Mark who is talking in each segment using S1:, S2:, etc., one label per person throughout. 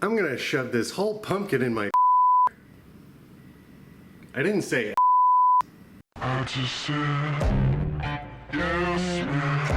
S1: I'm gonna shove this whole pumpkin in my I didn't say
S2: I just said, yes, man.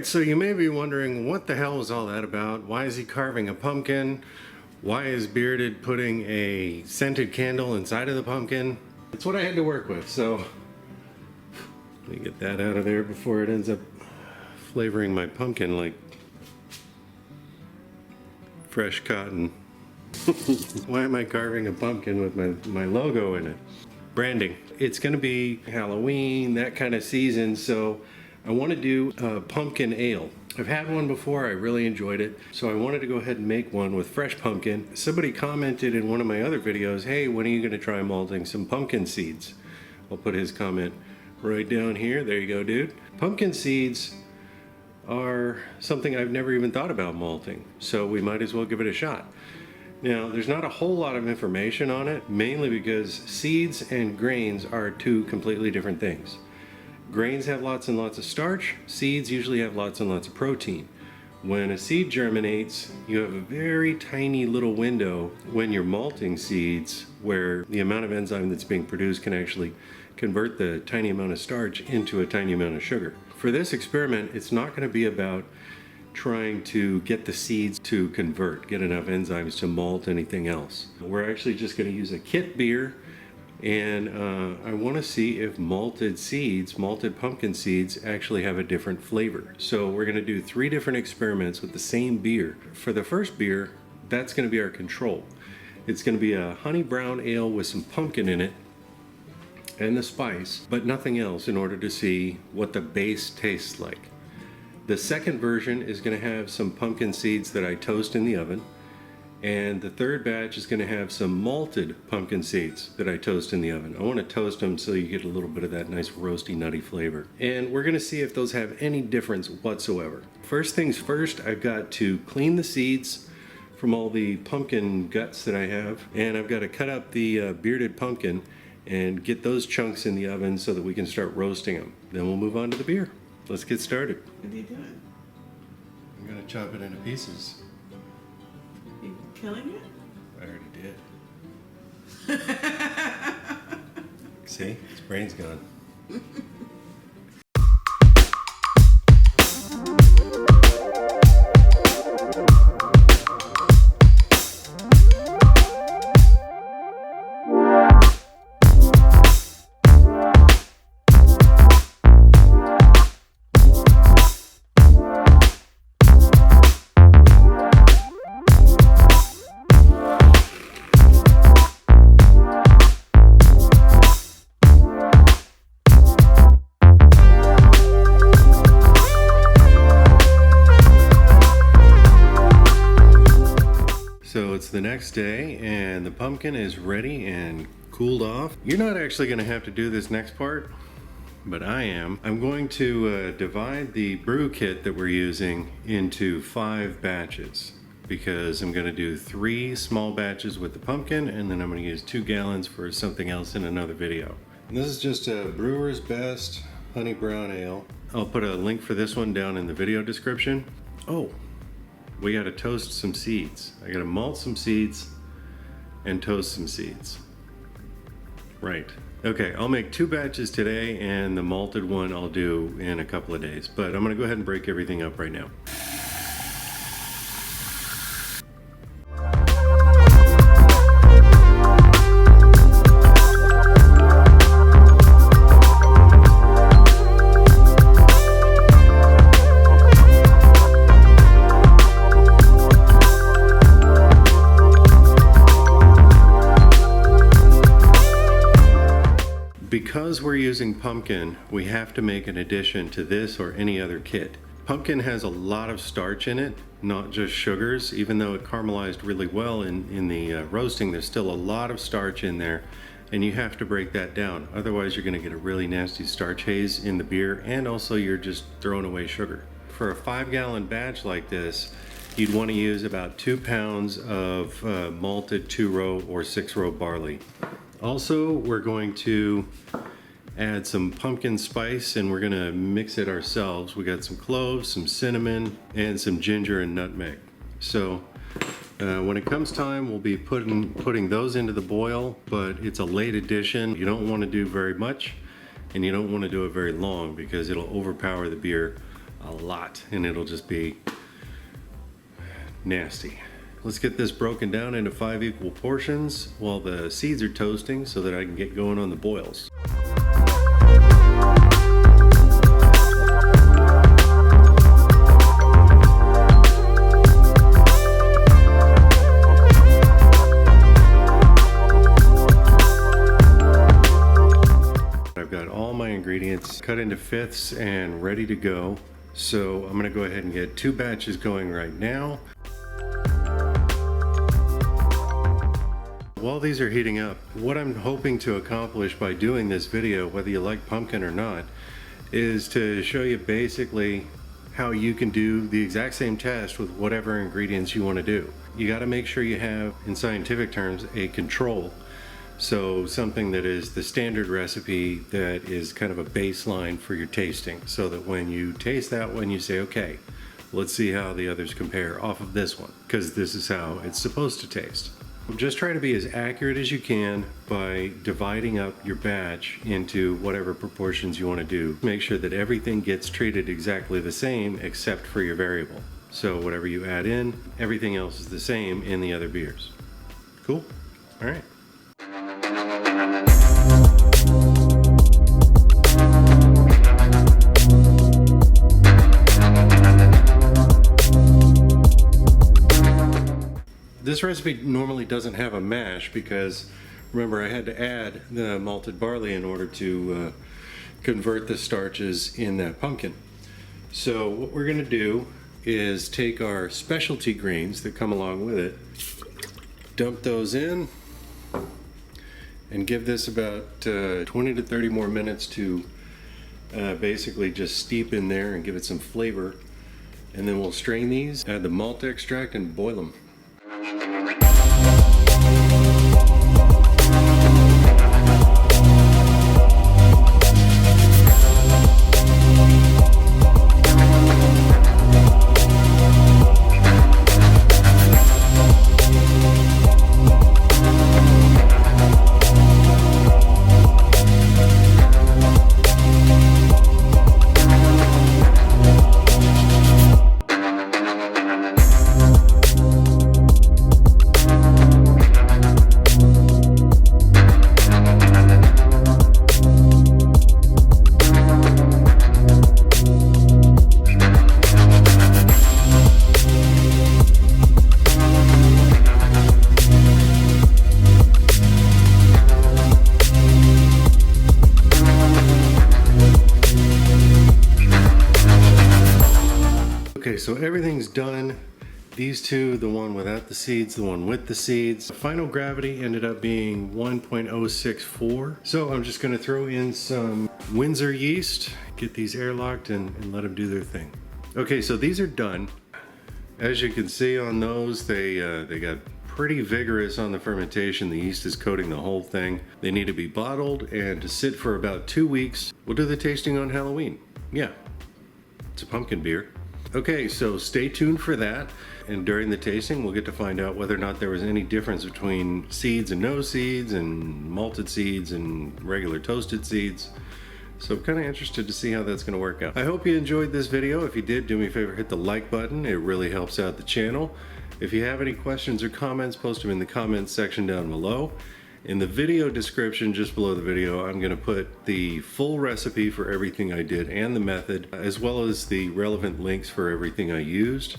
S1: So you may be wondering, what the hell is all that about? Why is he carving a pumpkin? Why is Bearded putting a scented candle inside of the pumpkin? That's what I had to work with, so let me get that out of there before it ends up flavoring my pumpkin like fresh cotton. Why am I carving a pumpkin with my logo in it? Branding. It's gonna be Halloween, that kind of season, so I want to do a pumpkin ale. I've had one before, I really enjoyed it, so I wanted to go ahead and make one with fresh pumpkin. Somebody commented in one of my other videos, hey, when are you going to try malting some pumpkin seeds? I'll put his comment right down here. There you go, dude. Pumpkin seeds are something I've never even thought about malting, so we might as well give it a shot. Now, there's not a whole lot of information on it, mainly because seeds and grains are two completely different things. Grains have lots and lots of starch. Seeds usually have lots and lots of protein. When a seed germinates, you have a very tiny little window when you're malting seeds where the amount of enzyme that's being produced can actually convert the tiny amount of starch into a tiny amount of sugar. For this experiment, it's not going to be about trying to get the seeds to convert, get enough enzymes to malt anything else. We're actually just going to use a kit beer. And I want to see if malted pumpkin seeds actually have a different flavor. So we're going to do 3 different experiments with the same beer. For the first beer, that's going to be our control. It's going to be a honey brown ale with some pumpkin in it and the spice, but nothing else, in order to see what the base tastes like. The second version is going to have some pumpkin seeds that I toast in the oven. And the third batch is going to have some malted pumpkin seeds that I toast in the oven. I want to toast them so you get a little bit of that nice roasty, nutty flavor. And we're going to see if those have any difference whatsoever. First things first, I've got to clean the seeds from all the pumpkin guts that I have. And I've got to cut up the bearded pumpkin and get those chunks in the oven so that we can start roasting them. Then we'll move on to the beer. Let's get started.
S3: What are you doing?
S1: I'm going to chop it into pieces.
S3: You killing it?
S1: I already did. See? His brain's gone. So it's the next day and the pumpkin is ready and cooled off. You're not actually going to have to do this next part, but I am. I'm going to divide the brew kit that we're using into 5 batches because I'm going to do 3 small batches with the pumpkin, and then I'm going to use 2 gallons for something else in another video. And this is just a Brewer's Best Honey Brown Ale. I'll put a link for this one down in the video description. Oh, we got to toast some seeds. I got to malt some seeds and toast some seeds. Right. Okay, I'll make 2 batches today, and the malted one I'll do in a couple of days. But I'm going to go ahead and break everything up right now. Because we're using pumpkin, we have to make an addition to this or any other kit. Pumpkin has a lot of starch in it, not just sugars. Even though it caramelized really well in the roasting, there's still a lot of starch in there, and you have to break that down. Otherwise, you're going to get a really nasty starch haze in the beer, and also you're just throwing away sugar. For a 5-gallon batch like this, you'd want to use about 2 pounds of malted 2-row or 6-row barley. Also, we're going to add some pumpkin spice, and we're gonna mix it ourselves. We got some cloves, some cinnamon, and some ginger and nutmeg. So when it comes time, we'll be putting those into the boil, but it's a late addition. You don't want to do very much, and you don't want to do it very long, because it'll overpower the beer a lot and it'll just be nasty. Let's get this broken down into 5 equal portions while the seeds are toasting, so that I can get going on the boils. I've got all my ingredients cut into fifths and ready to go. So I'm gonna go ahead and get 2 batches going right now. While these are heating up, what I'm hoping to accomplish by doing this video, whether you like pumpkin or not, is to show you basically how you can do the exact same test with whatever ingredients you want to do. You got to make sure you have, in scientific terms, a control. So something that is the standard recipe that is kind of a baseline for your tasting, so that when you taste that one, you say, okay, let's see how the others compare off of this one, because this is how it's supposed to taste. Just try to be as accurate as you can by dividing up your batch into whatever proportions you want to do. Make sure that everything gets treated exactly the same except for your variable. So whatever you add in, everything else is the same in the other beers. Cool? All right. This recipe normally doesn't have a mash, because remember, I had to add the malted barley in order to convert the starches in that pumpkin. So what we're going to do is take our specialty grains that come along with it, dump those in, and give this about 20 to 30 more minutes to basically just steep in there and give it some flavor. And then we'll strain these, add the malt extract, and boil them. Okay, so everything's done. These two, the one without the seeds, the one with the seeds. The final gravity ended up being 1.064. So I'm just gonna throw in some Windsor yeast, get these airlocked and let them do their thing. Okay, so these are done. As you can see on those, they got pretty vigorous on the fermentation. The yeast is coating the whole thing. They need to be bottled and to sit for about 2 weeks. We'll do the tasting on Halloween. Yeah, it's a pumpkin beer. Okay, so stay tuned for that, and during the tasting we'll get to find out whether or not there was any difference between seeds and no seeds, and malted seeds and regular toasted seeds. So I'm kind of interested to see how that's going to work out. I hope you enjoyed this video. If you did, do me a favor, hit the like button. It really helps out the channel. If you have any questions or comments, post them in the comments section down below. In the video description just below the video, I'm going to put the full recipe for everything I did and the method, as well as the relevant links for everything I used.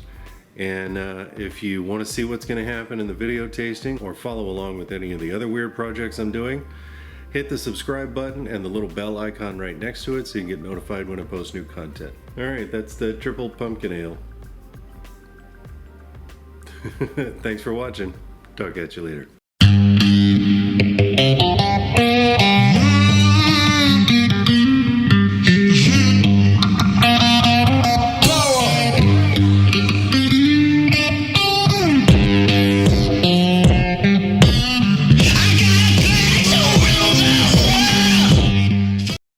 S1: And if you want to see what's going to happen in the video tasting, or follow along with any of the other weird projects I'm doing, hit the subscribe button and the little bell icon right next to it so you can get notified when I post new content. Alright, that's the triple pumpkin ale. Thanks for watching. Talk at you later.